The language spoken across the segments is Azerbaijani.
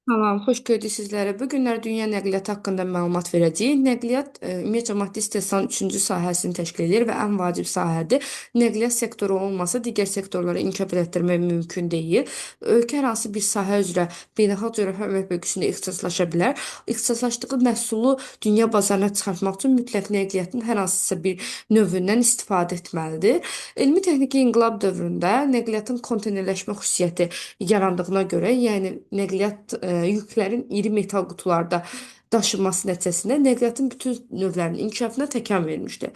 Salam, xoş gördük sizlərə. Bu günlər dünya nəqliyyatı haqqında məlumat verəcəyik. Nəqliyyat ümumiyyətcə maddi istehsalın üçüncü sahəsini təşkil edir və ən vacib sahədir. Nəqliyyat sektoru olmasa digər sektorları inkişaf etdirmək mümkün deyil. Ölkə hər hansı bir sahə üzrə beynəlxalq coğrafi əmək bölgüsündə ixtisaslaşa bilər. İxtisaslaşdığı məhsulu dünya bazarına çıxartmaq üçün mütləq nəqliyyatın hər hansısa bir növündən istifadə etməlidir. Elmi texniki inqilab dövründə nəqliyyatın konteynerləşmə xüsusiyyəti yarandığına görə, yəni nəqliyyat yüklərin iri metal qutularda daşınması nəticəsində nəqliyyatın bütün növlərinin inkişafına təkan vermişdir.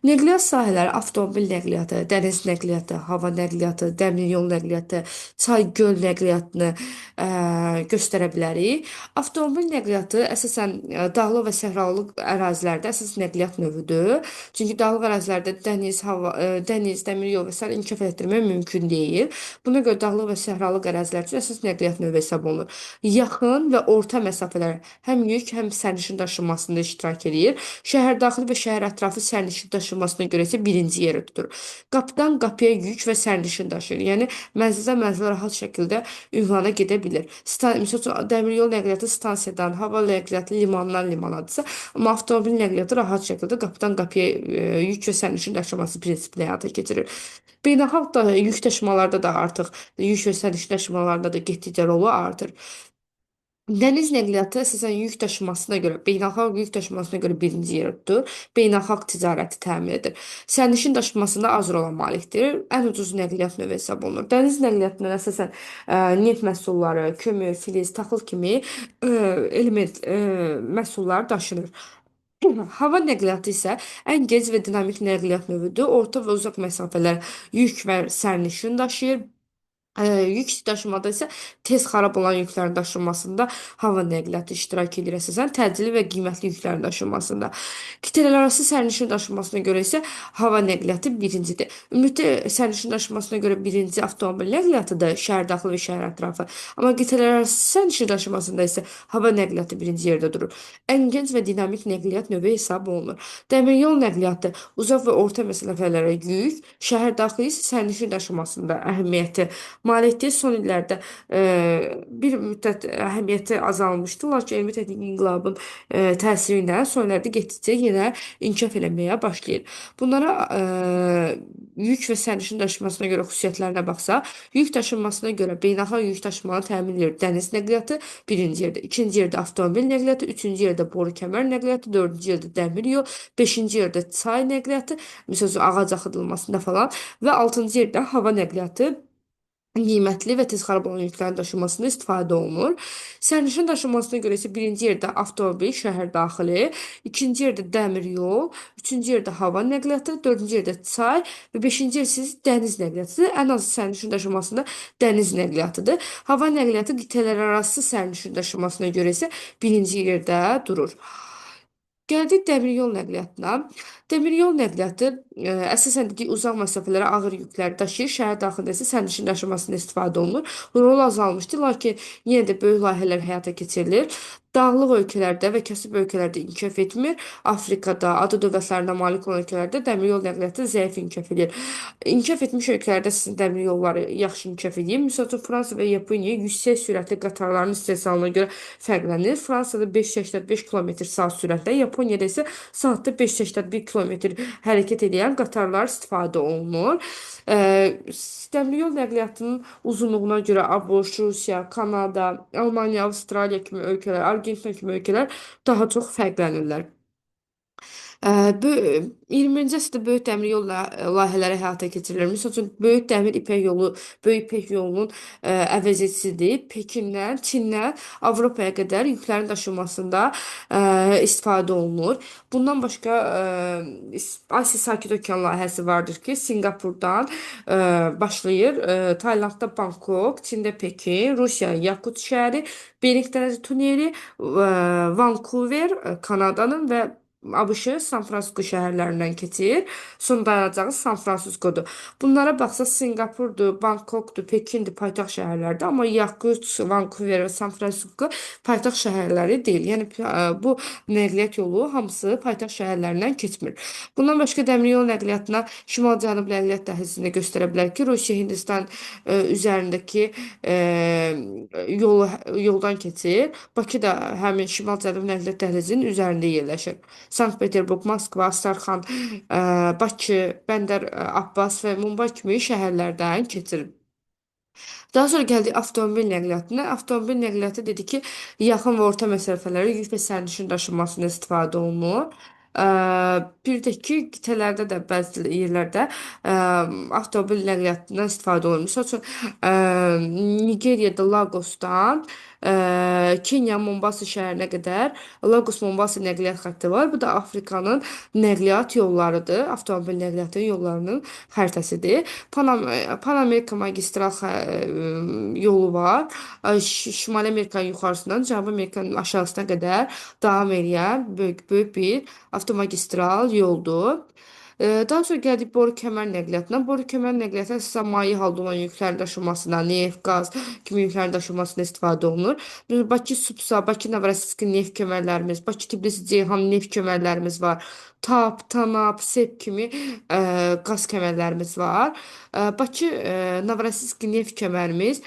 Nəqliyyat sahələri avtomobil nəqliyyatı, dəniz nəqliyyatı, hava nəqliyyatı, dəmir yol nəqliyyatı, çay göl nəqliyyatını göstərə bilərik. Avtomobil nəqliyyatı əsasən dağlıq və səhralıq ərazilərdə əsas nəqliyyat növüdür. Çünki dağlıq ərazilərdə dəniz, dəmir yol və sair inkişaf etdirmək mümkün deyil. Buna görə dağlıq və səhralıq ərazilər üçün əsas nəqliyyat növü hesab olunur. Yaxın və orta məsafələr həm yük, həm sərnişin daşınmasında iştirak edir. Şəhər daxili və şəhər ətrafı sərnişin daşınmasına görə isə birinci yeri tutur. Qapıdan qapıya yük və sərnişin daşıyır. Yəni mənzildən mənzilə rahat şəkildə ünvana gedə bilir. Məsəl üçün dəmir yol nəqliyyatı stansiyadan, hava nəqliyyatı limandan limanadırsa, amma avtomobil nəqliyyatı rahat şəkildə qapıdan qapıya yük və sərnişin daşıması prinsipli həyata keçirir. Beynəlxalq da yük daşımalarda da artıq yük və sərnişin daşımalarında da getdikcə rolu artır. Dəniz nəqliyyatı əsasən yük daşımasına görə, beynəlxalq yük daşımasına görə birinci yer tutur. Beynəlxalq ticarəti təmin edir. Sərnişin daşımasında az rola malikdir. Ən ucuz nəqliyyat növü hesab olunur. Dəniz nəqliyyatında əsasən neft məhsulları, kömür, filiz, taxıl kimi məhsullar daşınır. Hava nəqliyyatı isə ən gec və dinamik nəqliyyat növüdür. Orta və uzaq məsafələr yük və sərnişin daşıyır. Yük daşımada isə tez xarab olan yüklərin daşınmasında hava nəqliyyatı iştirak edir əsasən təcili və qiymətli yüklərin daşınmasında. Qitələrarası sərnişin daşınmasına görə isə hava nəqliyyatı birincidir. Ümumiyyətlə sərnişin daşınmasına görə birinci avtomobil nəqliyyatıdır, şəhər daxili və şəhər ətrafı. Amma qitələrarası sərnişin daşınmasında isə hava nəqliyyatı birinci yerdə durur. Ən gənc və dinamik nəqliyyat növü hesab olunur. Dəmir yol nəqliyyatı uzaq və orta məsafələrə yük, şəhər daxili isə sərnişin daşımasında əhəmiyyəti mal etdiyi son illərdə bir müddət əhəmiyyəti azalmışdı, lakin elmi texnik inqilabın təsiri ilə son illərdə getdikcə yenə inkişaf eləməyə başlayır. Bunlara yük və sərnişin daşımasına görə xüsusiyyətlərinə baxsaq, yük daşınmasına görə beynəlxalq yük daşımanı təmin edir dəniz nəqliyyatı birinci yerdə, ikinci yerdə avtomobil nəqliyyatı, üçüncü yerdə boru kəmər nəqliyyatı, dördüncü yerdə dəmir yol, beşinci yerdə çay nəqliyyatı, məsələn ağac axıdılmasında falan və altıncı yerdə hava nəqliyyatı qiymətli və tez xarab olan yüklərin daşınmasında istifadə olunur. Sərnişin daşınmasına görə isə birinci yerdə avtomobil, şəhər daxili, ikinci yerdə dəmir yol, üçüncü yerdə hava nəqliyyatı, dördüncü yerdə çay və beşinci yer isə dəniz nəqliyyatı. Ən az sərnişin daşınmasında dəniz nəqliyyatıdır. Hava nəqliyyatı qitələrarası sərnişin daşınmasına görə isə birinci yerdə durur. Gəldik dəmir yol nəqliyyatına. Dəmir yol nəqliyyatı əsasən ki, uzaq məsafələrə ağır yüklər daşıyır. Şəhər daxilində isə sərnişin daşımasında istifadə olunur. Rol azalmışdı, lakin yenə də böyük layihələr həyata keçirilir. Dağlıq ölkələrdə və kasıb ölkələrdə inkişaf etmir. Afrikada, ada dövlətlərinə malik olan ölkələrdə dəmir yol nəqliyyatı zəif inkişaf edir. İnkişaf etmiş ölkələrdə sizin dəmir yolları yaxşı inkişaf edir. Məsəl üçün Fransa və Yaponiya yüksək sürətli qatarların istehsalına görə fərqlənir. Fransada 585 km/saat sürətlə, Yaponiyada isə saatda 581 km hərəkət edən qatarlar istifadə olunur. Dəmir yol nəqliyyatının uzunluğuna görə ABŞ, Rusiya, Kanada, Almaniya, Avstraliya kimi ölkələr, Argentina kimi ölkələr daha çox fərqlənirlər. Bu 20-ci əsrdə böyük dəmir yol layihələri həyata keçirilir. Məsəl üçün böyük dəmir ipək yolu, böyük ipək yolunun əvəzedicidir. Pekindən, Çindən Avropaya qədər yüklərin daşınmasında istifadə olunur. Bundan başqa Asiya Sakit Okean layihəsi vardır ki, Singapurdan başlayır. Taylandda Bangkok, Çində Pekin, Rusiya Yakut şəhəri, Bering dənəzi tuneli, Vancouver, Kanadanın və ABŞ San Francisco şəhərlərindən keçir. Son dayanacağı San Franciscodur. Bunlara baxsaq Singapurdur, Bangkokdur, Pekindir paytaxt şəhərlərdir, amma Yakut, Vancouver və San Francisco paytaxt şəhərləri deyil. Yəni bu nəqliyyat yolu hamısı paytaxt şəhərlərindən keçmir. Bundan başqa dəmir yol nəqliyyatına şimal-cənub nəqliyyat dəhlizində göstərə bilər ki, Rusiya Hindistan üzərindəki yoldan keçir. Bakı da həmin Şimal-Cənub nəqliyyat dəhlizinin üzərində yerləşir. Sankt-Peterburq, Moskva, Astaraxan, Bakı, Bəndər Abbas və Mumbay kimi şəhərlərdən keçir. Daha sonra gəldik avtomobil nəqliyyatına. Avtomobil nəqliyyatı dedi ki, yaxın və orta məsafələrə yük və sərnişin daşınmasında istifadə olunur. Ə, Bir də ki, qitələrdə də bəzi yerlərdə avtomobil nəqliyyatından istifadə olunur. Məsəl üçün, Nigeriyada Lagosdan Kenya Mombasa şəhərinə qədər Lagos Mombasa nəqliyyat xətti var. Bu da Afrikanın nəqliyyat yollarıdır. Avtomobil nəqliyyatı yollarının xəritəsidir. Pan-Amerika magistral yolu var. Şimali Amerikanın yuxarısından Cənubi Amerikanın aşağısına qədər davam edən böyük bir avtomagistral yoldur. Daha sonra gəldik boru kəmər nəqliyyatına. Boru kəmər nəqliyyatı əsasən maye halda olan yüklərin daşınmasına, neft, qaz kimi yüklərin daşınmasına istifadə olunur. Bakı Supsa, Bakı Novorosiysk neft kəmərlərimiz, Bakı Tbilisi Ceyhan neft kəmərlərimiz var. TAP, TANAP, SEP kimi qaz kəmərlərimiz var. Bakı Novorosiysk neft kəmərimiz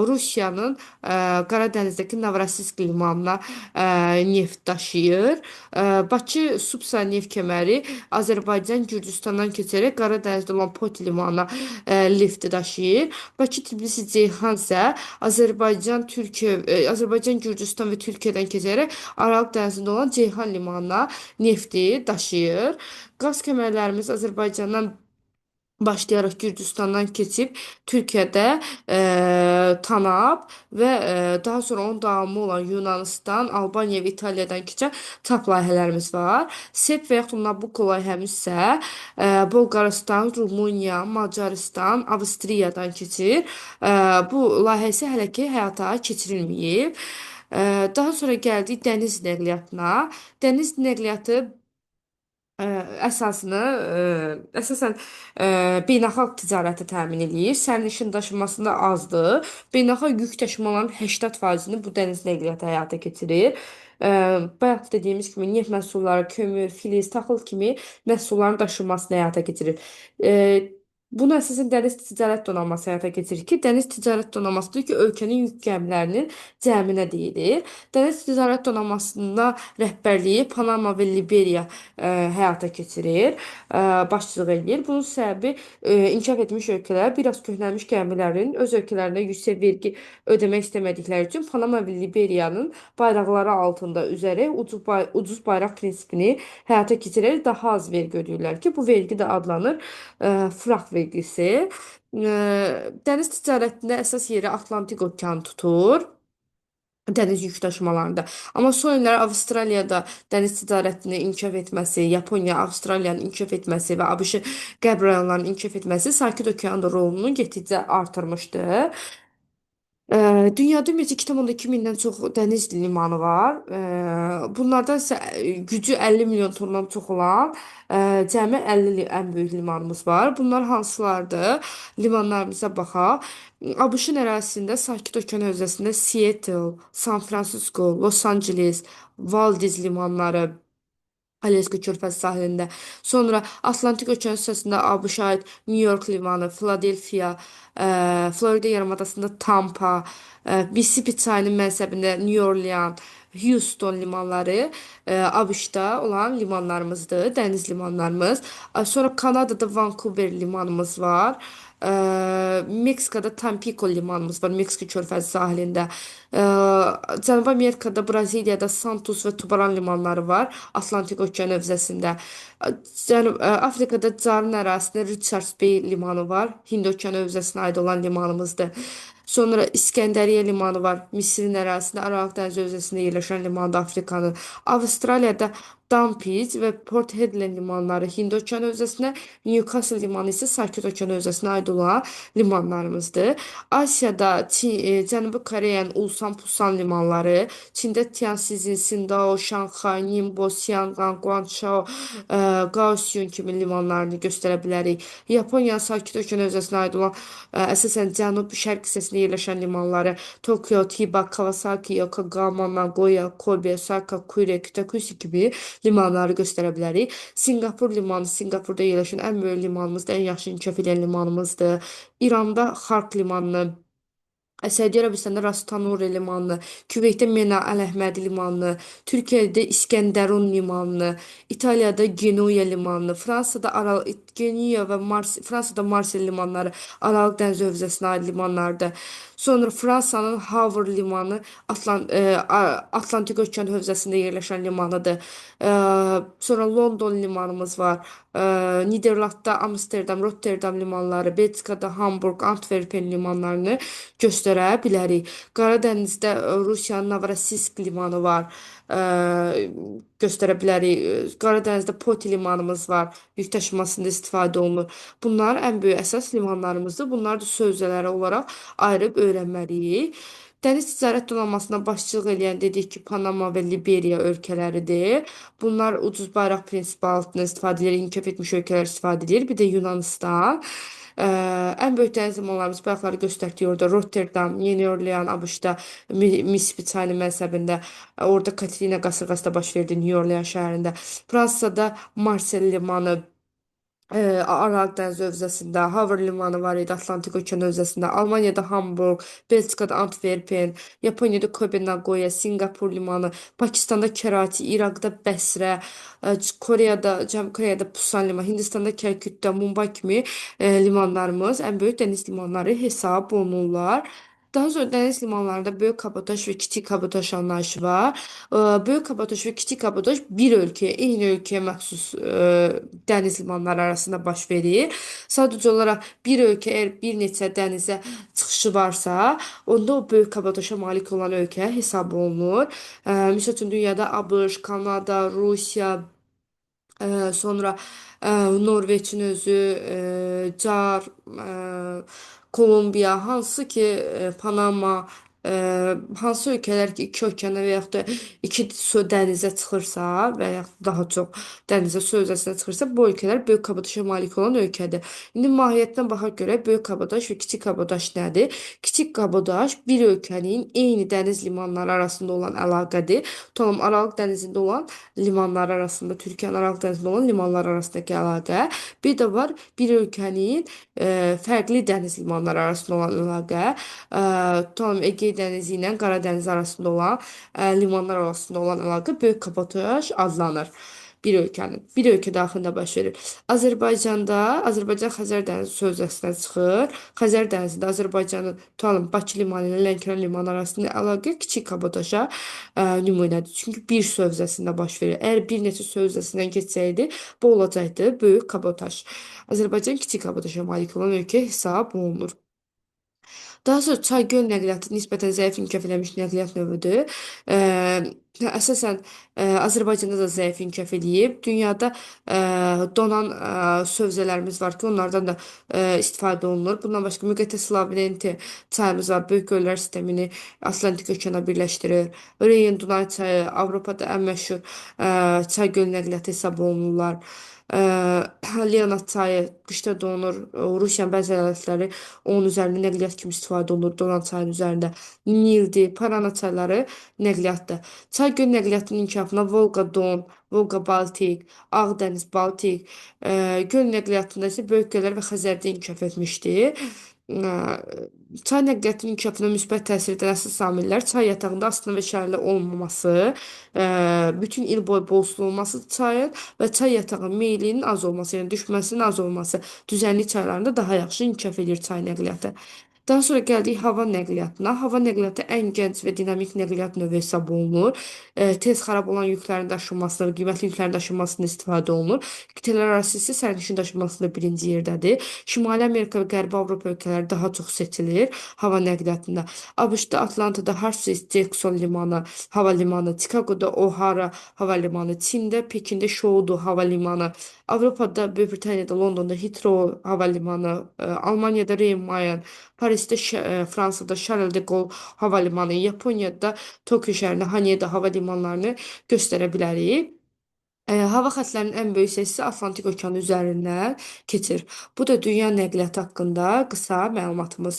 Rusiyanın Qara Dənizdəki Novorosiysk limanına neft daşıyır. Bakı Supsa neft kəməri Azərbaycan Gürcüstandan keçərək Qara Dənizdə olan Poti limanına nefti daşıyır. Bakı Tbilisi Ceyhan isə Azərbaycan Gürcüstan və Türkiyədən keçərək Aralıq dənizində olan Ceyhan limanına nefti daşıyır. Qaz kəmərlərimiz Azərbaycandan başlayaraq Gürcüstandan keçib Türkiyədə Tanap və daha sonra onun davamı olan Yunanistan, Albaniya və İtaliyadan keçən TAP layihələrimiz var. SEP və yaxud Nabucco layihəmiz isə Bolqarıstan, Rumıniya, Macarıstan, Avstriyadan keçir. Bu layihə isə hələ ki həyata keçirilməyib. Daha sonra gəldik dəniz nəqliyyatına. Dəniz nəqliyyatı ə, əsasını əsasən beynəlxalq ticarəti təmin eləyir. Sərnişin daşınmasında azdır. Beynəlxalq yük daşımaların 80%-ni bu dəniz nəqliyyatı həyata keçirir. Bayaq dediyimiz kimi neft məhsulları, kömür, filiz, taxıl kimi məhsulların daşınmasını həyata keçirir. Bunu əsasən dəniz ticarət donanması həyata keçirir ki, dəniz ticarət donanmasıdır ki, ölkənin yük gəmilərinin cəminə deyilir. Dəniz ticarət donanmasında rəhbərliyi Panama və Liberiya həyata keçirir, başçılıq edir. Bunun səbəbi inkişaf etmiş ölkələr bir az köhnəlmiş gəmilərin öz ölkələrində yüksək vergi ödəmək istəmədikləri üçün Panama və Liberiyanın bayraqları altında üzərək ucuz bayraq prinsipini həyata keçirərək daha az vergi ödəyirlər ki, bu vergi də adlanır fraq vergisi. Dəniz ticarətində əsas yeri Atlantik okeanı tutur. Dəniz yük daşımalarında. Amma son illər Avstraliyada dəniz ticarətini inkişaf etməsi, Yaponiya, Avstraliyanın inkişaf etməsi və ABŞ qərb rayonlarının inkişaf etməsi Sakit Okeanda rolunu getdikcə artırmışdı. Dünyada ümumiyyətlə 2,2 mindən çox dəniz limanı var. Bunlardan isə gücü 50 milyon tondan çox olan cəmi 50 ən böyük limanımız var. Bunlar hansılardır? Limanlarımıza baxaq. ABŞ-ın ərazisində Sakit Okean hövzəsində Seattle, San Francisco, Los Angeles, Valdiz limanları, Alyaska körfəzi sahilində. Sonra Atlantik Okean hissəsində ABŞ-a aid New York limanı, Philadelphia, Florida yarımadasında Tampa, Mississippi çayının mənsəbində New Orleans, Houston limanları ABŞ-da olan limanlarımızdır, dəniz limanlarımız. Sonra Kanadada Vancouver limanımız var. Meksikada Tampico limanımız var, Meksika körfəzi sahilində. Cənubi Amerikada, Braziliyada Santos və Tubaran limanları var, Atlantik Okean hövzəsində. Afrikada Carın ərazisində Richards Bay limanı var, Hind Okean hövzəsinə aid olan limanımızdır. Sonra İskəndəriyyə limanı var, Misirin ərazisində Aralıq dənizi hövzəsində yerləşən limandır Afrikanın. Avstraliyada Dampic və Port Hedland limanları Hind Okean hövzəsinə, Newcastle limanı isə Sakit Okean hövzəsinə aid olan limanlarımızdır. Asiyada Cənubi Koreyanın Ulsan Pusan limanları, Çində Tianjin, Sindao, Şanxay, Ningbo, Xiangan, Guangzhou, Kaohsiung kimi limanlarını göstərə bilərik. Yaponiyanın Sakit Okean hövzəsinə aid olan əsasən cənub-şərq hissəsində yerləşən limanları Tokyo, Chiba, Kawasaki, Yokohama, Nagoya, Kobe, Osaka, Kure, Kitakushi kimi limanları göstərə bilərik. Singapur limanı, Singapurda yerləşən ən böyük limanımızdır, ən yaxşı inkişaf edən limanımızdır. İranda Xark limanını Səudiyyə Ərəbistanında Ras Tanuri limanı, Küveytdə Mena Ələhmədi limanı, Türkiyədə İskəndərun limanı, İtaliyada Genoya limanı, Fransada Genoya və Fransada Marsel limanları Aralıq dəniz hövzəsinə aid limanlardır. Sonra Fransanın Havr limanı Atlantik Okean hövzəsində yerləşən limanıdır. E, Sonra London limanımız var. Niderlandda Amsterdam, Rotterdam limanları, Belçikada Hamburg, Antwerpen limanlarını göstərə bilərik. Qaradənizdə Rusiyanın Novorossiysk limanı var. Ə, Göstərə bilərik. Qaradənizdə Poti limanımız var. Yük daşımasında istifadə olunur. Bunlar ən böyük əsas limanlarımızdır. Bunları da sövzələri olaraq ayırıb öyrənməliyik. Dəniz ticarət donanmasına başçılıq edən dedik ki, Panama və Liberiya ölkələridir. Bunlar ucuz bayraq prinsipi altında istifadə edir, inkişaf etmiş ölkələr istifadə edir. Bir də Yunanistan. Ən böyük dəniz limanlarımız bayaqları göstərdiyi orada Rotterdam, Yeni Orlean, ABŞ-da Mississippi çayının mənsəbində, orada Katrina qasırğası da baş verdi New Orleans şəhərində. Fransada Marsel limanı, Aral dəniz hövzəsində, Havr limanı var idi Atlantik Okean hövzəsində, Almaniyada Hamburg, Belçikada Antwerpen, Yaponiyada Kobe, Nagoya, Singapur limanı, Pakistanda Kərati, İraqda Bəsrə, Cənubi Koreyada Pusan limanı, Hindistanda Kəlküttə, Mumbai kimi limanlarımız ən böyük dəniz limanları hesab olunurlar. Daha sonra dəniz limanlarında böyük kabotaj və kiçik kabotaj anlayışı var. Böyük kabotaj və kiçik kabotaj bir ölkəyə, eyni ölkəyə məxsus dəniz limanları arasında baş verir. Sadəcə olaraq bir ölkə əgər bir neçə dənizə çıxışı varsa, onda o böyük kabotaja malik olan ölkə hesab olunur. Misal üçün dünyada ABŞ, Kanada, Rusiya, sonra Norveçin özü, Car, Kolumbiya, hansı ki Panama, hansı ölkələr ki iki okeana və yaxud da iki su dənizə çıxırsa və yaxud daha çox dənizə su hövzəsinə çıxırsa, bu ölkələr böyük kabotaja malik olan ölkədir. İndi mahiyyətinə baxaq görə böyük kabotaj və kiçik kabotaj nədir? Kiçik kabotaj bir ölkənin eyni dəniz limanları arasında olan əlaqədir. Tutalım, Aralıq dənizində olan limanlar arasında, Türkiyənin Aralıq dənizində olan limanlar arasındakı əlaqə. Bir də var bir ölkənin fərqli dəniz limanları arasında olan əlaqə. Tutalım, Ege dənizi ilə Qara dəniz arasında olan limanlar arasında olan əlaqə böyük kabotaj adlanır. Bir ölkə daxilində baş verir. Azərbaycan Xəzər dənizi sövzəsindən çıxır. Xəzər dənizində Azərbaycanın tutalım Bakı limanı ilə Lənkəran limanı arasında əlaqə kiçik kabotaja nümunədir. Çünki bir sövzəsində baş verir. Əgər bir neçə sövzəsindən keçsəydi, bu olacaqdı böyük kabotaj. Azərbaycan kiçik kabotaja malik olan ölkə hesab olunur. Daha sonra çay göl nəqliyyatı nisbətən zəif inkişaf eləmiş nəqliyyat növüdür. Əsasən Azərbaycanda da zəif inkişaf eləyib. Dünyada donan sövzələrimiz var ki, onlardan da istifadə olunur. Bundan başqa Müqəddəs Lavrenti çayımız var. Böyük göllər sistemini Atlantik okeana birləşdirir. Reyn Dunay çayı Avropada ən məşhur çay göl nəqliyyatı hesab olunurlar. Leonard çayı qışda donur. Rusiyanın bəzi əyalətləri onun üzərində nəqliyyat kimi istifadə olunur. Donan çayın üzərində Nildir, Parana çayları nəqliyyatdır. Çay göl nəqliyyatının inkişafına Volqa-Don, Volqa-Baltik, Ağdəniz, Baltik göl nəqliyyatında isə böyük göllər və Xəzərdə inkişaf etmişdir. Çay nəqliyyatının inkişafına müsbət təsir edən əsas amillər çay yatağında asılı və şərli olmaması, bütün il boyu bol sulu olması çayın və çay yatağı meylinin az olması, yəni düşməsinin az olması düzənlik çaylarında daha yaxşı inkişaf edir çay nəqliyyatı. Daha sonra gəldik hava nəqliyyatına. Hava nəqliyyatı ən gənc və dinamik nəqliyyat növü hesab olunur. Tez xarab olan yüklərin daşınmasına, qiymətli yüklərin daşınmasına istifadə olunur. Qitələr arası isə sərnişin daşınmasında birinci yerdədir. Şimali Amerika və Qərbi Avropa ölkələri daha çox seçilir hava nəqliyyatında. ABŞ-da Atlantada Hartsfield-Jackson limanı, hava limanı, Chicago'da O'Hara hava limanı, Çində Pekində Şoudu hava limanı, Avropada Böyük Britaniyada Londonda Heathrow hava limanı, Almaniyada Rhein-Main, Parisdə Fransada Charles de Gaulle hava limanı, Yaponiyada Tokyo şəhərində Haneda hava limanlarını göstərə bilərik. Hava xətlərinin ən böyük hissəsi Atlantik okeanı üzərindən keçir. Bu da dünya nəqliyyatı haqqında qısa məlumatımız.